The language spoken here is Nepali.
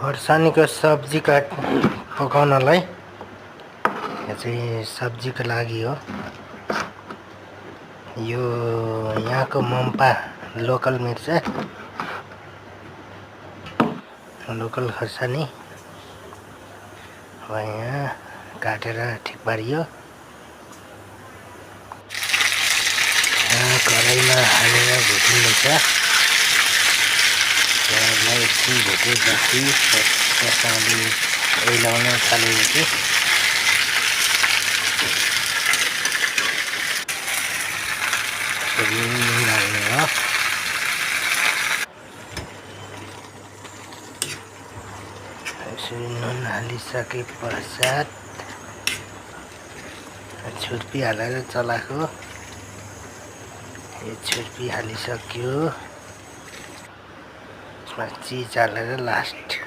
खोर्सानीको सब्जी पकाउनलाई यो चाहिँ सब्जीको लागि हो। यो यहाँको मम्पा लोकल मिर्चा, लोकल खोर्सानी अब यहाँ काटेर ठिक पारियो। कराईमा हालेर भुटिँदैछ। त्यसलाई एकछिन भुटेपछि खोर्सानी ओइलाउन थालेपछि नुन हाल्ने हो। यसरी नुन हालिसके पश्चात छुर्पी हालेर चलाएको। यो छुर्पी हालिसक्यो। यसमा चिज हालेर लास्ट